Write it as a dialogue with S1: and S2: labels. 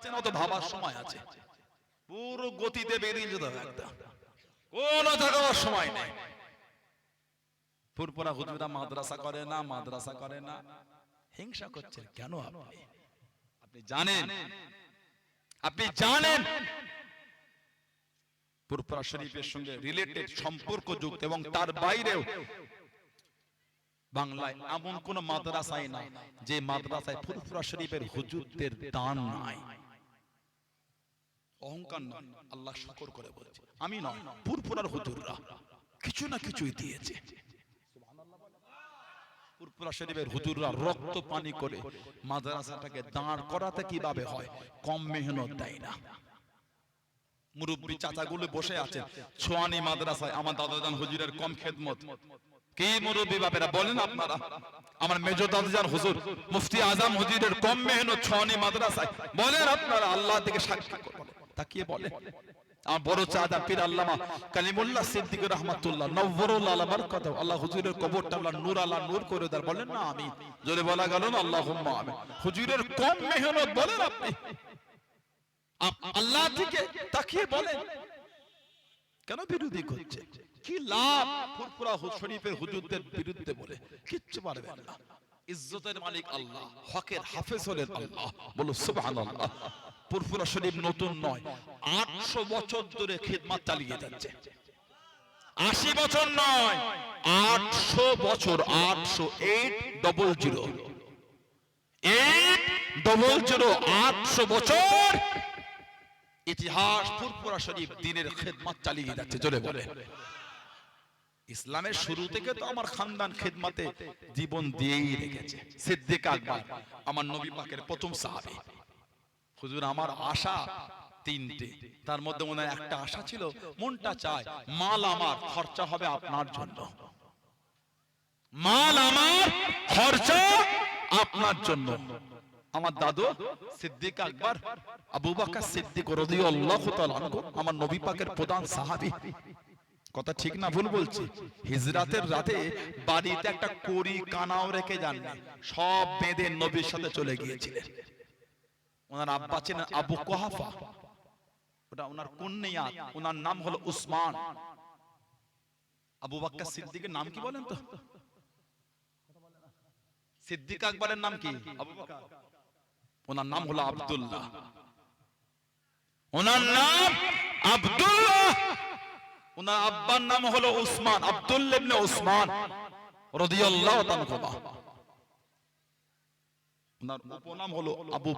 S1: যাচ্ছে না, তো ভাবার সময় আছে। পুরো গতিতে বেরিয়ে যেতে হবে একদম, কোনো থাকার সময় নেই। ফুরফুরা হুজুরা মাদ্রাসা করে না, মাদ্রাসা করে না, হিংসা করছে কেন? আপনি জানেন, আপনি জানেন ফুরফুরা শরীফের সঙ্গে রিলেটেড সম্পর্ক যুক্ত এবং তার বাইরেও বাংলায় এমন কোন মাদ্রাসায় নাই যে মাদ্রাসায় ফুরফুরা শরীফের হুজুরদের দান নাই। অহংকার না, আল্লাহ শুকর করে বলছে, আমি নয়, ফুরফুরার হুজুররা কিছু না কিছুই দিয়েছে। ফুরফুরা শরীফের হুজুররা রক্ত পানি করে মাদ্রাসাটাকে দাঁড় করাতে কিভাবে হয়, কম মেহনত দেয় না। মুরব্বী চাচাগুলো বসে আছে ছোয়ানি মাদ্রাসায়, আমার দাদাজান হুজুরের কম খেদমত। কি মুরব্বী বাপেরা বলেন আপনারা? আমার মেজর দাদাজান হুজুর মুফতি আজম হুজুরের কম মেহনত ছোয়ানি মাদ্রাসায়, বলেন আপনারা? আল্লাহ থেকে সাক্ষী তাকিয়ে বলে। আমার বড় চাচা পীর আল্লামা কালিমুল্লাহ সিদ্দিক রহমাতুল্লাহ নওয়ারুল আলা বারাকাতু, আল্লাহ হুজুরের কবরটা আল্লাহ নূর আলা নূর করে দেন, বলেন না আমি? জোরে বলা গেল না আল্লাহুম্মা আমিন। হুজুরের কম মেহনত, বলেন আপনি? আল্লাহ থেকে তাকিয়ে বলেন কেন বিরোধী করছে? কি লাভ ফুরফুরা শরীফের হুজুরদের বিরুদ্ধে বলে? কিচ্ছু পারবেন না। ইজ্জতের মালিক আল্লাহ, হকের হাফেজ হলেন আল্লাহ, বলো সুবহানাল্লাহ। ফুরফুরা শরীফ নতুন নয়, 800 বছর ধরে খিদমত চালিয়ে যাচ্ছে। 80 বছর নয়, 800 বছর। 800 800 বছর ইতিহাস ফুরফুরা শরীফ দ্বীনের খিদমত চালিয়ে যাচ্ছে। জোরে বলে। ইসলামের শুরু থেকে তো আমার খানদান খিদমতে জীবন দিয়েই রেখেছে। সিদ্দিক আকবর আমার নবী পাকের প্রথম সাহাবী। হুজুর আমার আশা তিনটে, তার মধ্যে মনে হয় একটা আশা ছিল, মনটা চায় মাল আমার খরচা হবে আপনার জন্য, মাল আমার খরচা আপনার জন্য। আমার দাদু সিদ্দিক আকবর আবু বকর সিদ্দিক রাদিয়াল্লাহু তাআলা আনহু আমার নবী পাকের প্রধান সাহাবী। কথা ঠিক না ভুল বলছি? হিজরাতের রাতে বাড়িতে একটা কড়ি কানাও রেখে যাননি, সব বেঁধে নবীর সাথে চলে গিয়েছিলেন। ওনার আব্বা ছিলেন আবু কুহাফা, ওটা ওনার কুনিয়াত, ওনার নাম হলো উসমান। আবু বকর সিদ্দিকের নাম কি বলেন তো? সিদ্দিক আকবরের নাম কি? আবু বকর। ওনার নাম হলো আব্দুল্লাহ, ওনার নাম আব্দুল্লাহ। ওনার আব্বার নাম হলো উসমান, আব্দুল্লাহ ইবনে উসমান রাদিয়াল্লাহু তাআলা। ওনার উপনাম হলো আবু